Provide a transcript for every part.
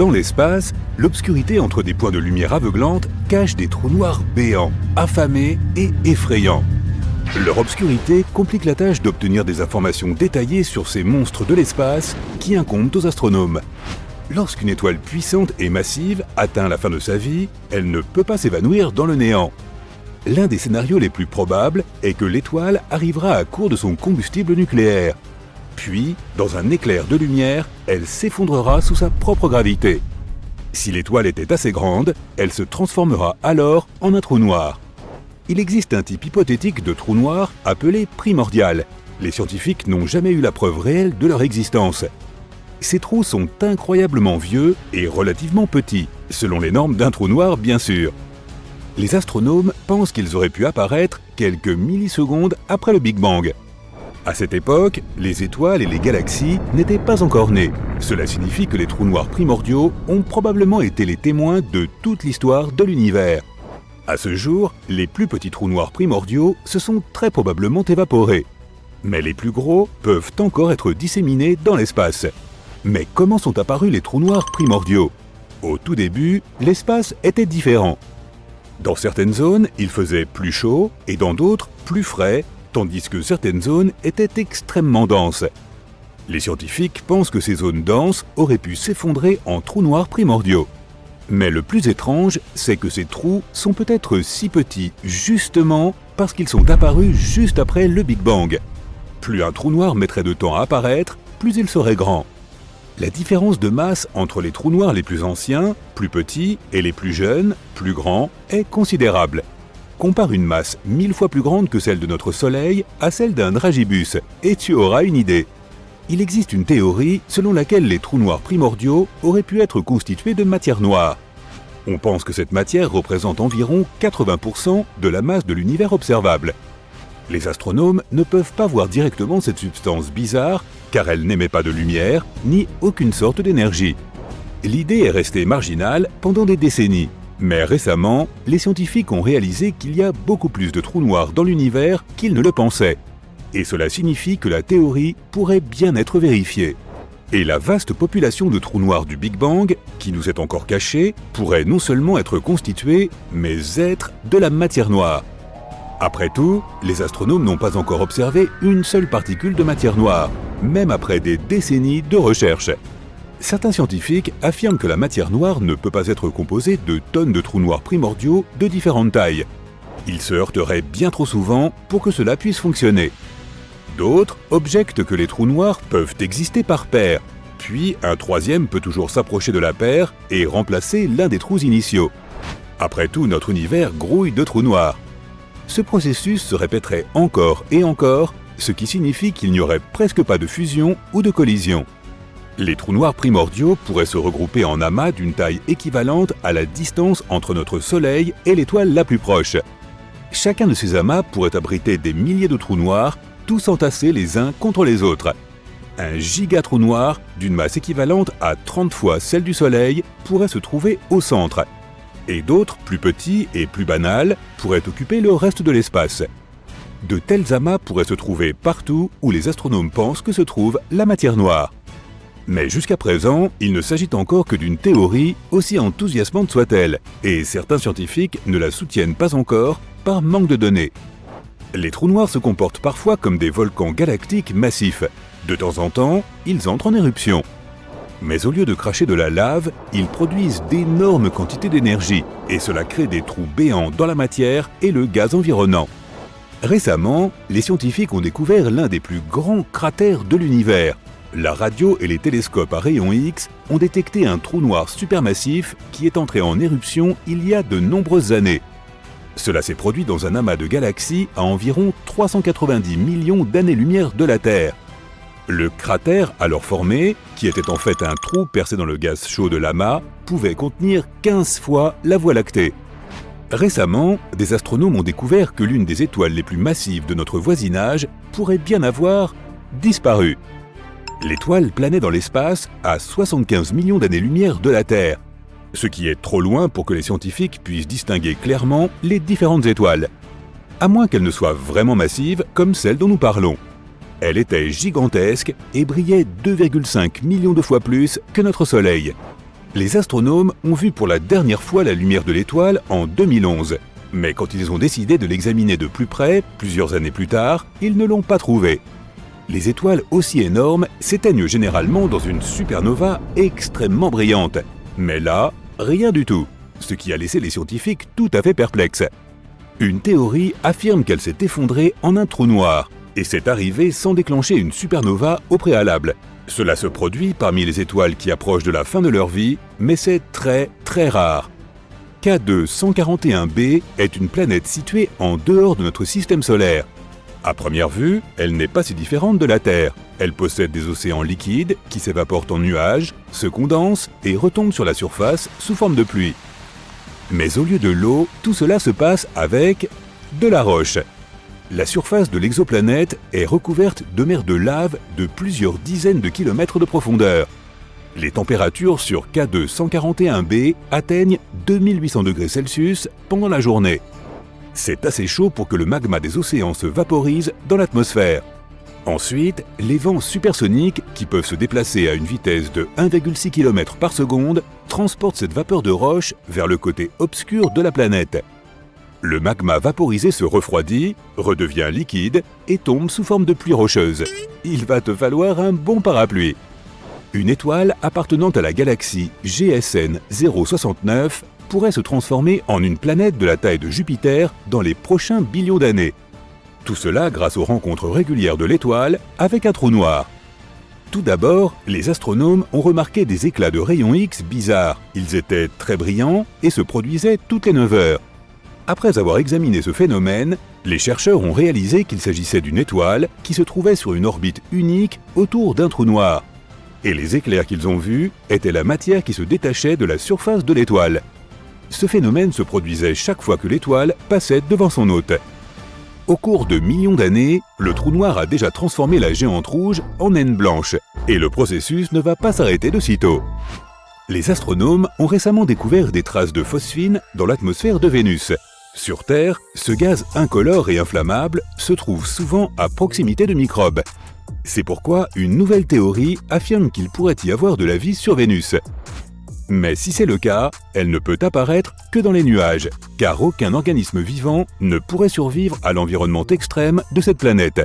Dans l'espace, l'obscurité entre des points de lumière aveuglantes cache des trous noirs béants, affamés et effrayants. Leur obscurité complique la tâche d'obtenir des informations détaillées sur ces monstres de l'espace qui incombent aux astronomes. Lorsqu'une étoile puissante et massive atteint la fin de sa vie, elle ne peut pas s'évanouir dans le néant. L'un des scénarios les plus probables est que l'étoile arrivera à court de son combustible nucléaire. Puis, dans un éclair de lumière, elle s'effondrera sous sa propre gravité. Si l'étoile était assez grande, elle se transformera alors en un trou noir. Il existe un type hypothétique de trou noir appelé primordial. Les scientifiques n'ont jamais eu la preuve réelle de leur existence. Ces trous sont incroyablement vieux et relativement petits, selon les normes d'un trou noir bien sûr. Les astronomes pensent qu'ils auraient pu apparaître quelques millisecondes après le Big Bang. À cette époque, les étoiles et les galaxies n'étaient pas encore nées. Cela signifie que les trous noirs primordiaux ont probablement été les témoins de toute l'histoire de l'univers. À ce jour, les plus petits trous noirs primordiaux se sont très probablement évaporés. Mais les plus gros peuvent encore être disséminés dans l'espace. Mais comment sont apparus les trous noirs primordiaux? Au tout début, l'espace était différent. Dans certaines zones, il faisait plus chaud et dans d'autres, plus frais, tandis que certaines zones étaient extrêmement denses. Les scientifiques pensent que ces zones denses auraient pu s'effondrer en trous noirs primordiaux. Mais le plus étrange, c'est que ces trous sont peut-être si petits justement parce qu'ils sont apparus juste après le Big Bang. Plus un trou noir mettrait de temps à apparaître, plus il serait grand. La différence de masse entre les trous noirs les plus anciens, plus petits, et les plus jeunes, plus grands, est considérable. Compare une masse 1000 fois plus grande que celle de notre Soleil à celle d'un dragibus, et tu auras une idée. Il existe une théorie selon laquelle les trous noirs primordiaux auraient pu être constitués de matière noire. On pense que cette matière représente environ 80% de la masse de l'univers observable. Les astronomes ne peuvent pas voir directement cette substance bizarre car elle n'émet pas de lumière ni aucune sorte d'énergie. L'idée est restée marginale pendant des décennies, mais récemment, les scientifiques ont réalisé qu'il y a beaucoup plus de trous noirs dans l'univers qu'ils ne le pensaient. Et cela signifie que la théorie pourrait bien être vérifiée. Et la vaste population de trous noirs du Big Bang, qui nous est encore cachée, pourrait non seulement être constituée, mais être de la matière noire. Après tout, les astronomes n'ont pas encore observé une seule particule de matière noire, même après des décennies de recherche. Certains scientifiques affirment que la matière noire ne peut pas être composée de tonnes de trous noirs primordiaux de différentes tailles. Ils se heurteraient bien trop souvent pour que cela puisse fonctionner. D'autres objectent que les trous noirs peuvent exister par paires, puis un troisième peut toujours s'approcher de la paire et remplacer l'un des trous initiaux. Après tout, notre univers grouille de trous noirs. Ce processus se répéterait encore et encore, ce qui signifie qu'il n'y aurait presque pas de fusion ou de collision. Les trous noirs primordiaux pourraient se regrouper en amas d'une taille équivalente à la distance entre notre Soleil et l'étoile la plus proche. Chacun de ces amas pourrait abriter des milliers de trous noirs, tous entassés les uns contre les autres. Un gigatrou noir, d'une masse équivalente à 30 fois celle du Soleil, pourrait se trouver au centre. Et d'autres, plus petits et plus banals, pourraient occuper le reste de l'espace. De tels amas pourraient se trouver partout où les astronomes pensent que se trouve la matière noire. Mais jusqu'à présent, il ne s'agit encore que d'une théorie, aussi enthousiasmante soit-elle, et certains scientifiques ne la soutiennent pas encore par manque de données. Les trous noirs se comportent parfois comme des volcans galactiques massifs. De temps en temps, ils entrent en éruption. Mais au lieu de cracher de la lave, ils produisent d'énormes quantités d'énergie, et cela crée des trous béants dans la matière et le gaz environnant. Récemment, les scientifiques ont découvert l'un des plus grands cratères de l'univers. La radio et les télescopes à rayons X ont détecté un trou noir supermassif qui est entré en éruption il y a de nombreuses années. Cela s'est produit dans un amas de galaxies à environ 390 millions d'années-lumière de la Terre. Le cratère alors formé, qui était en fait un trou percé dans le gaz chaud de l'amas, pouvait contenir 15 fois la Voie lactée. Récemment, des astronomes ont découvert que l'une des étoiles les plus massives de notre voisinage pourrait bien avoir disparu. L'étoile planait dans l'espace à 75 millions d'années-lumière de la Terre, ce qui est trop loin pour que les scientifiques puissent distinguer clairement les différentes étoiles, à moins qu'elles ne soient vraiment massives comme celle dont nous parlons. Elle était gigantesque et brillait 2,5 millions de fois plus que notre Soleil. Les astronomes ont vu pour la dernière fois la lumière de l'étoile en 2011. Mais quand ils ont décidé de l'examiner de plus près, plusieurs années plus tard, ils ne l'ont pas trouvé. Les étoiles aussi énormes s'éteignent généralement dans une supernova extrêmement brillante. Mais là, rien du tout, ce qui a laissé les scientifiques tout à fait perplexes. Une théorie affirme qu'elle s'est effondrée en un trou noir, et c'est arrivé sans déclencher une supernova au préalable. Cela se produit parmi les étoiles qui approchent de la fin de leur vie, mais c'est très rare. K2 141b est une planète située en dehors de notre système solaire. À première vue, elle n'est pas si différente de la Terre. Elle possède des océans liquides qui s'évaporent en nuages, se condensent et retombent sur la surface sous forme de pluie. Mais au lieu de l'eau, tout cela se passe avec de la roche. La surface de l'exoplanète est recouverte de mers de lave de plusieurs dizaines de kilomètres de profondeur. Les températures sur K2 141b atteignent 2800 degrés Celsius pendant la journée. C'est assez chaud pour que le magma des océans se vaporise dans l'atmosphère. Ensuite, les vents supersoniques, qui peuvent se déplacer à une vitesse de 1,6 km par seconde, transportent cette vapeur de roche vers le côté obscur de la planète. Le magma vaporisé se refroidit, redevient liquide et tombe sous forme de pluie rocheuse. Il va te falloir un bon parapluie. Une étoile appartenant à la galaxie GSN 069 pourrait se transformer en une planète de la taille de Jupiter dans les prochains billions d'années. Tout cela grâce aux rencontres régulières de l'étoile avec un trou noir. Tout d'abord, les astronomes ont remarqué des éclats de rayons X bizarres. Ils étaient très brillants et se produisaient toutes les 9 heures. Après avoir examiné ce phénomène, les chercheurs ont réalisé qu'il s'agissait d'une étoile qui se trouvait sur une orbite unique autour d'un trou noir. Et les éclairs qu'ils ont vus étaient la matière qui se détachait de la surface de l'étoile. Ce phénomène se produisait chaque fois que l'étoile passait devant son hôte. Au cours de millions d'années, le trou noir a déjà transformé la géante rouge en naine blanche, et le processus ne va pas s'arrêter de sitôt. Les astronomes ont récemment découvert des traces de phosphine dans l'atmosphère de Vénus. Sur Terre, ce gaz incolore et inflammable se trouve souvent à proximité de microbes. C'est pourquoi une nouvelle théorie affirme qu'il pourrait y avoir de la vie sur Vénus. Mais si c'est le cas, elle ne peut apparaître que dans les nuages, car aucun organisme vivant ne pourrait survivre à l'environnement extrême de cette planète.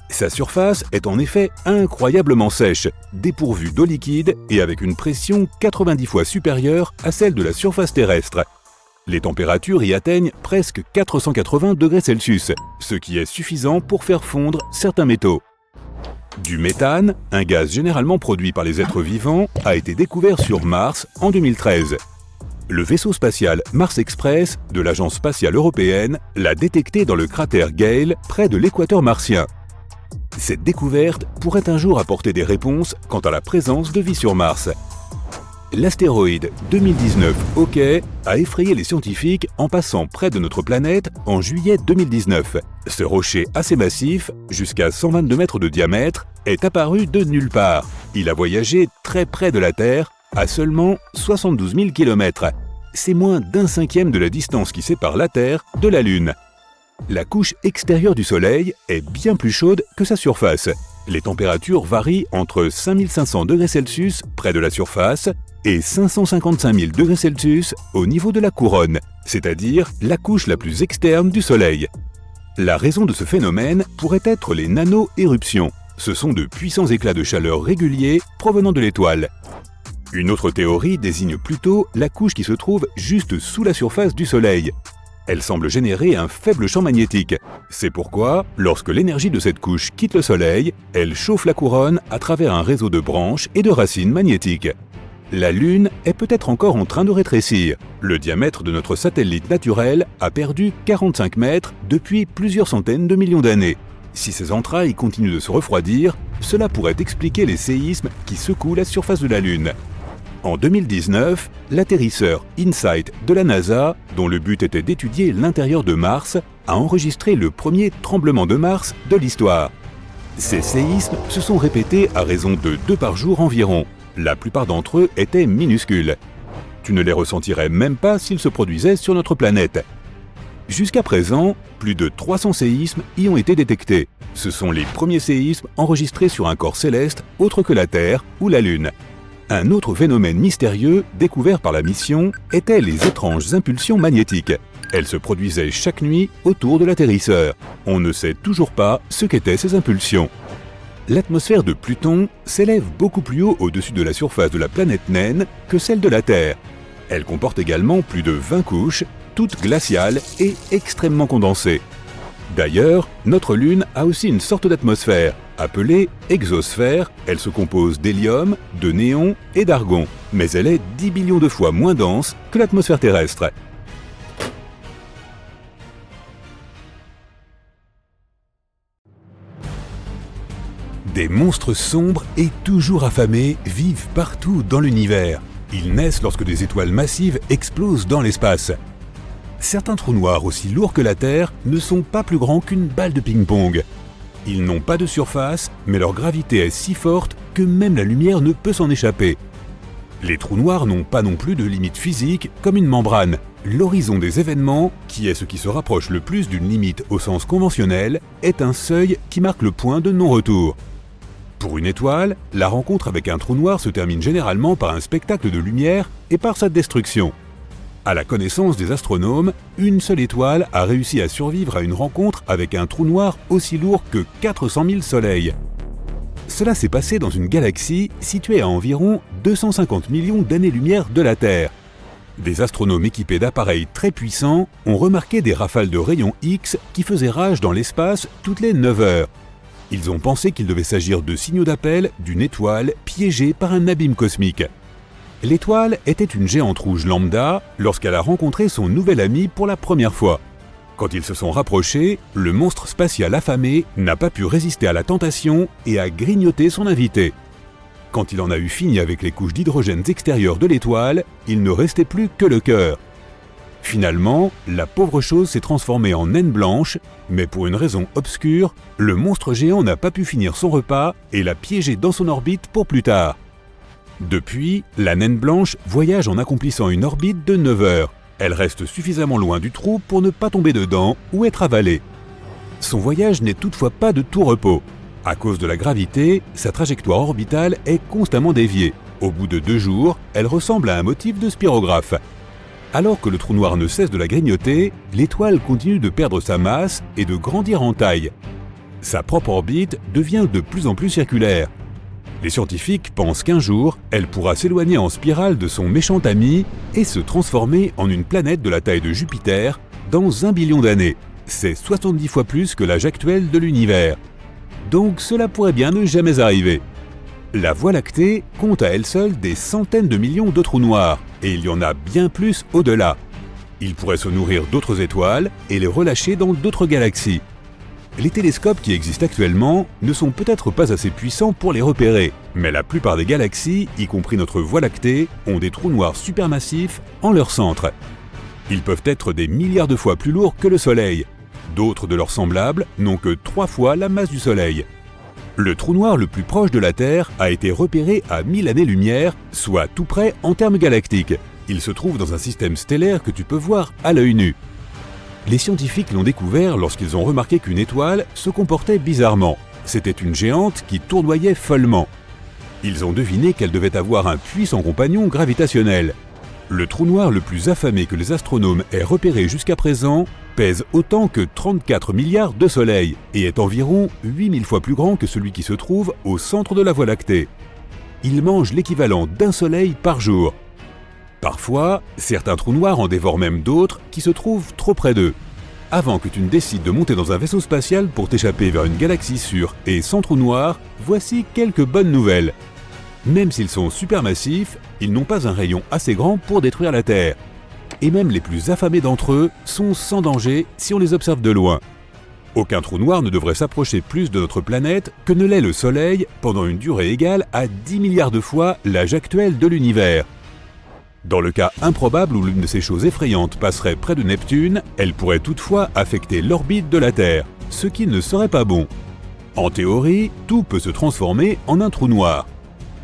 Sa surface est en effet incroyablement sèche, dépourvue d'eau liquide et avec une pression 90 fois supérieure à celle de la surface terrestre. Les températures y atteignent presque 480 degrés Celsius, ce qui est suffisant pour faire fondre certains métaux. Du méthane, un gaz généralement produit par les êtres vivants, a été découvert sur Mars en 2013. Le vaisseau spatial Mars Express de l'Agence spatiale européenne l'a détecté dans le cratère Gale près de l'équateur martien. Cette découverte pourrait un jour apporter des réponses quant à la présence de vie sur Mars. L'astéroïde 2019 OK a effrayé les scientifiques en passant près de notre planète en juillet 2019. Ce rocher assez massif, jusqu'à 122 mètres de diamètre, est apparu de nulle part. Il a voyagé très près de la Terre, à seulement 72 000 km. C'est moins d'un cinquième de la distance qui sépare la Terre de la Lune. La couche extérieure du Soleil est bien plus chaude que sa surface. Les températures varient entre 5500 degrés Celsius près de la surface et 555 000 degrés Celsius au niveau de la couronne, c'est-à-dire la couche la plus externe du Soleil. La raison de ce phénomène pourrait être les nano-éruptions. Ce sont de puissants éclats de chaleur réguliers provenant de l'étoile. Une autre théorie désigne plutôt la couche qui se trouve juste sous la surface du Soleil. Elle semble générer un faible champ magnétique. C'est pourquoi, lorsque l'énergie de cette couche quitte le Soleil, elle chauffe la couronne à travers un réseau de branches et de racines magnétiques. La Lune est peut-être encore en train de rétrécir. Le diamètre de notre satellite naturel a perdu 45 mètres depuis plusieurs centaines de millions d'années. Si ses entrailles continuent de se refroidir, cela pourrait expliquer les séismes qui secouent la surface de la Lune. En 2019, l'atterrisseur InSight de la NASA, dont le but était d'étudier l'intérieur de Mars, a enregistré le premier tremblement de Mars de l'histoire. Ces séismes se sont répétés à raison de 2 par jour environ. La plupart d'entre eux étaient minuscules. Tu ne les ressentirais même pas s'ils se produisaient sur notre planète. Jusqu'à présent, plus de 300 séismes y ont été détectés. Ce sont les premiers séismes enregistrés sur un corps céleste autre que la Terre ou la Lune. Un autre phénomène mystérieux découvert par la mission était les étranges impulsions magnétiques. Elles se produisaient chaque nuit autour de l'atterrisseur. On ne sait toujours pas ce qu'étaient ces impulsions. L'atmosphère de Pluton s'élève beaucoup plus haut au-dessus de la surface de la planète naine que celle de la Terre. Elle comporte également plus de 20 couches, toutes glaciales et extrêmement condensées. D'ailleurs, notre Lune a aussi une sorte d'atmosphère, appelée exosphère. Elle se compose d'hélium, de néon et d'argon, mais elle est 10 billions de fois moins dense que l'atmosphère terrestre. Des monstres sombres et toujours affamés vivent partout dans l'univers. Ils naissent lorsque des étoiles massives explosent dans l'espace. Certains trous noirs aussi lourds que la Terre ne sont pas plus grands qu'une balle de ping-pong. Ils n'ont pas de surface, mais leur gravité est si forte que même la lumière ne peut s'en échapper. Les trous noirs n'ont pas non plus de limite physique comme une membrane. L'horizon des événements, qui est ce qui se rapproche le plus d'une limite au sens conventionnel, est un seuil qui marque le point de non-retour. Pour une étoile, la rencontre avec un trou noir se termine généralement par un spectacle de lumière et par sa destruction. À la connaissance des astronomes, une seule étoile a réussi à survivre à une rencontre avec un trou noir aussi lourd que 400 000 soleils. Cela s'est passé dans une galaxie située à environ 250 millions d'années-lumière de la Terre. Des astronomes équipés d'appareils très puissants ont remarqué des rafales de rayons X qui faisaient rage dans l'espace toutes les 9 heures. Ils ont pensé qu'il devait s'agir de signaux d'appel d'une étoile piégée par un abîme cosmique. L'étoile était une géante rouge lambda lorsqu'elle a rencontré son nouvel ami pour la première fois. Quand ils se sont rapprochés, le monstre spatial affamé n'a pas pu résister à la tentation et a grignoté son invité. Quand il en a eu fini avec les couches d'hydrogène extérieures de l'étoile, il ne restait plus que le cœur. Finalement, la pauvre chose s'est transformée en naine blanche, mais pour une raison obscure, le monstre géant n'a pas pu finir son repas et l'a piégé dans son orbite pour plus tard. Depuis, la naine blanche voyage en accomplissant une orbite de 9 heures. Elle reste suffisamment loin du trou pour ne pas tomber dedans ou être avalée. Son voyage n'est toutefois pas de tout repos. À cause de la gravité, sa trajectoire orbitale est constamment déviée. Au bout de 2 jours, elle ressemble à un motif de spirographe. Alors que le trou noir ne cesse de la grignoter, l'étoile continue de perdre sa masse et de grandir en taille. Sa propre orbite devient de plus en plus circulaire. Les scientifiques pensent qu'un jour, elle pourra s'éloigner en spirale de son méchant ami et se transformer en une planète de la taille de Jupiter dans 1 billion d'années. C'est 70 fois plus que l'âge actuel de l'univers. Donc cela pourrait bien ne jamais arriver. La Voie lactée compte à elle seule des centaines de millions de trous noirs, et il y en a bien plus au-delà. Ils pourraient se nourrir d'autres étoiles et les relâcher dans d'autres galaxies. Les télescopes qui existent actuellement ne sont peut-être pas assez puissants pour les repérer, mais la plupart des galaxies, y compris notre Voie lactée, ont des trous noirs supermassifs en leur centre. Ils peuvent être des milliards de fois plus lourds que le Soleil. D'autres de leurs semblables n'ont que 3 fois la masse du Soleil. Le trou noir le plus proche de la Terre a été repéré à 1000 années-lumière, soit tout près en termes galactiques. Il se trouve dans un système stellaire que tu peux voir à l'œil nu. Les scientifiques l'ont découvert lorsqu'ils ont remarqué qu'une étoile se comportait bizarrement. C'était une géante qui tournoyait follement. Ils ont deviné qu'elle devait avoir un puissant compagnon gravitationnel. Le trou noir le plus affamé que les astronomes aient repéré jusqu'à présent pèse autant que 34 milliards de soleils et est environ 8000 fois plus grand que celui qui se trouve au centre de la Voie lactée. Il mange l'équivalent d'un soleil par jour. Parfois, certains trous noirs en dévorent même d'autres qui se trouvent trop près d'eux. Avant que tu ne décides de monter dans un vaisseau spatial pour t'échapper vers une galaxie sûre et sans trou noir, voici quelques bonnes nouvelles. Même s'ils sont supermassifs, ils n'ont pas un rayon assez grand pour détruire la Terre. Et même les plus affamés d'entre eux sont sans danger si on les observe de loin. Aucun trou noir ne devrait s'approcher plus de notre planète que ne l'est le Soleil pendant une durée égale à 10 milliards de fois l'âge actuel de l'univers. Dans le cas improbable où l'une de ces choses effrayantes passerait près de Neptune, elle pourrait toutefois affecter l'orbite de la Terre, ce qui ne serait pas bon. En théorie, tout peut se transformer en un trou noir.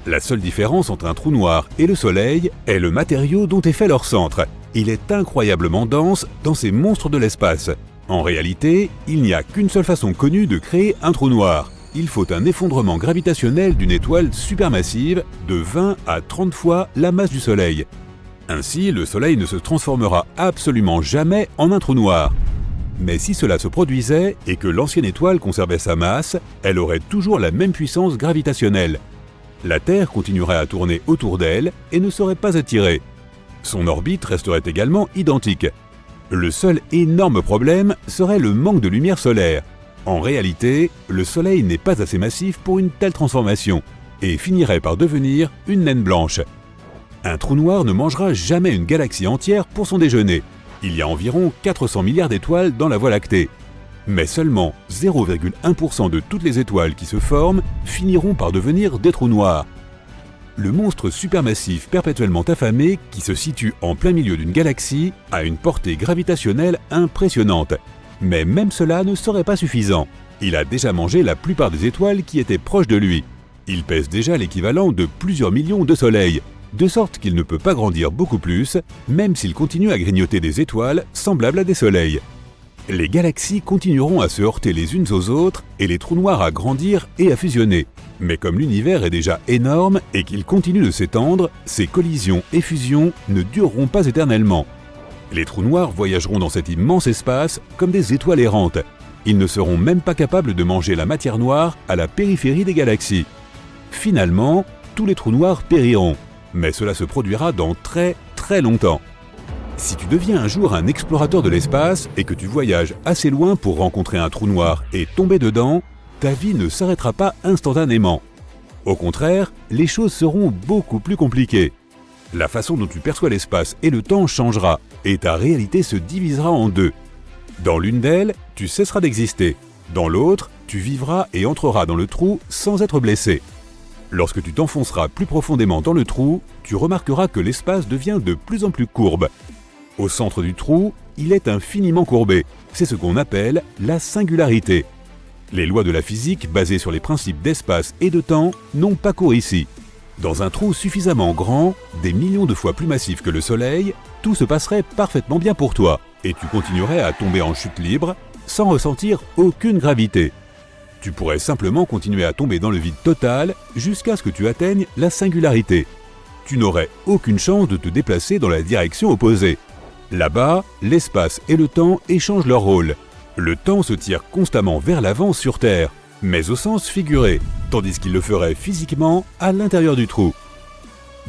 La seule différence entre un trou noir et le Soleil est le matériau dont est fait leur centre. Il est incroyablement dense dans ces monstres de l'espace. En réalité, il n'y a qu'une seule façon connue de créer un trou noir. il faut un effondrement gravitationnel d'une étoile supermassive de 20 à 30 fois la masse du Soleil. Ainsi, le Soleil ne se transformera absolument jamais en un trou noir. Mais si cela se produisait et que l'ancienne étoile conservait sa masse, elle aurait toujours la même puissance gravitationnelle. La Terre continuerait à tourner autour d'elle et ne serait pas attirée. Son orbite resterait également identique. Le seul énorme problème serait le manque de lumière solaire. En réalité, le Soleil n'est pas assez massif pour une telle transformation et finirait par devenir une naine blanche. Un trou noir ne mangera jamais une galaxie entière pour son déjeuner. Il y a environ 400 milliards d'étoiles dans la Voie lactée. Mais seulement 0,1% de toutes les étoiles qui se forment finiront par devenir des trous noirs. Le monstre supermassif perpétuellement affamé, qui se situe en plein milieu d'une galaxie, a une portée gravitationnelle impressionnante. Mais même cela ne serait pas suffisant. Il a déjà mangé la plupart des étoiles qui étaient proches de lui. Il pèse déjà l'équivalent de plusieurs millions de soleils, de sorte qu'il ne peut pas grandir beaucoup plus, même s'il continue à grignoter des étoiles semblables à des soleils. Les galaxies continueront à se heurter les unes aux autres et les trous noirs à grandir et à fusionner. Mais comme l'univers est déjà énorme et qu'il continue de s'étendre, ces collisions et fusions ne dureront pas éternellement. Les trous noirs voyageront dans cet immense espace comme des étoiles errantes. Ils ne seront même pas capables de manger la matière noire à la périphérie des galaxies. Finalement, tous les trous noirs périront, mais cela se produira dans très longtemps. Si tu deviens un jour un explorateur de l'espace et que tu voyages assez loin pour rencontrer un trou noir et tomber dedans, ta vie ne s'arrêtera pas instantanément. Au contraire, les choses seront beaucoup plus compliquées. La façon dont tu perçois l'espace et le temps changera, et ta réalité se divisera en deux. Dans l'une d'elles, tu cesseras d'exister. Dans l'autre, tu vivras et entreras dans le trou sans être blessé. Lorsque tu t'enfonceras plus profondément dans le trou, tu remarqueras que l'espace devient de plus en plus courbe. Au centre du trou, il est infiniment courbé. C'est ce qu'on appelle la singularité. Les lois de la physique, basées sur les principes d'espace et de temps, n'ont pas cours ici. Dans un trou suffisamment grand, des millions de fois plus massif que le Soleil, tout se passerait parfaitement bien pour toi, et tu continuerais à tomber en chute libre, sans ressentir aucune gravité. Tu pourrais simplement continuer à tomber dans le vide total jusqu'à ce que tu atteignes la singularité. Tu n'aurais aucune chance de te déplacer dans la direction opposée. Là-bas, l'espace et le temps échangent leur rôle. Le temps se tire constamment vers l'avant sur Terre, mais au sens figuré, tandis qu'il le ferait physiquement à l'intérieur du trou.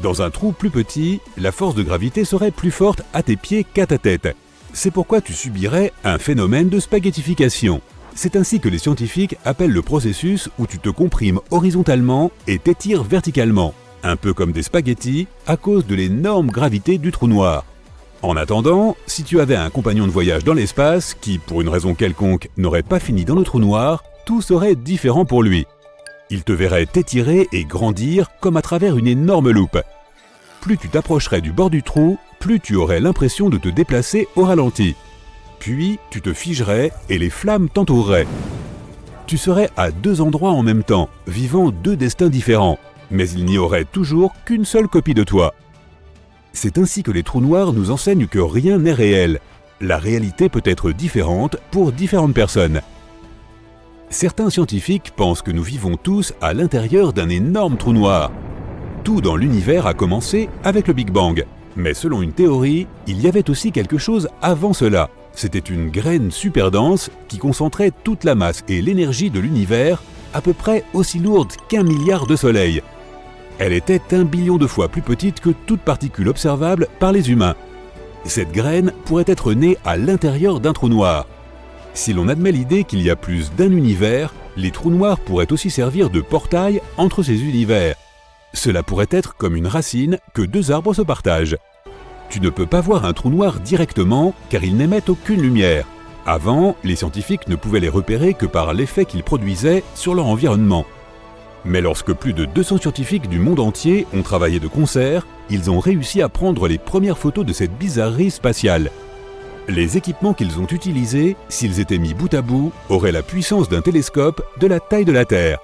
Dans un trou plus petit, la force de gravité serait plus forte à tes pieds qu'à ta tête. C'est pourquoi tu subirais un phénomène de spaghettification. C'est ainsi que les scientifiques appellent le processus où tu te comprimes horizontalement et t'étires verticalement, un peu comme des spaghettis à cause de l'énorme gravité du trou noir. En attendant, si tu avais un compagnon de voyage dans l'espace qui, pour une raison quelconque, n'aurait pas fini dans le trou noir, tout serait différent pour lui. Il te verrait t'étirer et grandir comme à travers une énorme loupe. Plus tu t'approcherais du bord du trou, plus tu aurais l'impression de te déplacer au ralenti. Puis tu te figerais et les flammes t'entoureraient. Tu serais à deux endroits en même temps, vivant deux destins différents, mais il n'y aurait toujours qu'une seule copie de toi. C'est ainsi que les trous noirs nous enseignent que rien n'est réel. La réalité peut être différente pour différentes personnes. Certains scientifiques pensent que nous vivons tous à l'intérieur d'un énorme trou noir. Tout dans l'univers a commencé avec le Big Bang. Mais selon une théorie, il y avait aussi quelque chose avant cela. C'était une graine super dense qui concentrait toute la masse et l'énergie de l'univers, à peu près aussi lourde qu'1 milliard de soleils. Elle était 1 billion de fois plus petite que toute particule observable par les humains. Cette graine pourrait être née à l'intérieur d'un trou noir. Si l'on admet l'idée qu'il y a plus d'un univers, les trous noirs pourraient aussi servir de portail entre ces univers. Cela pourrait être comme une racine que deux arbres se partagent. Tu ne peux pas voir un trou noir directement car ils n'émettent aucune lumière. Avant, les scientifiques ne pouvaient les repérer que par l'effet qu'ils produisaient sur leur environnement. Mais lorsque plus de 200 scientifiques du monde entier ont travaillé de concert, ils ont réussi à prendre les premières photos de cette bizarrerie spatiale. Les équipements qu'ils ont utilisés, s'ils étaient mis bout à bout, auraient la puissance d'un télescope de la taille de la Terre.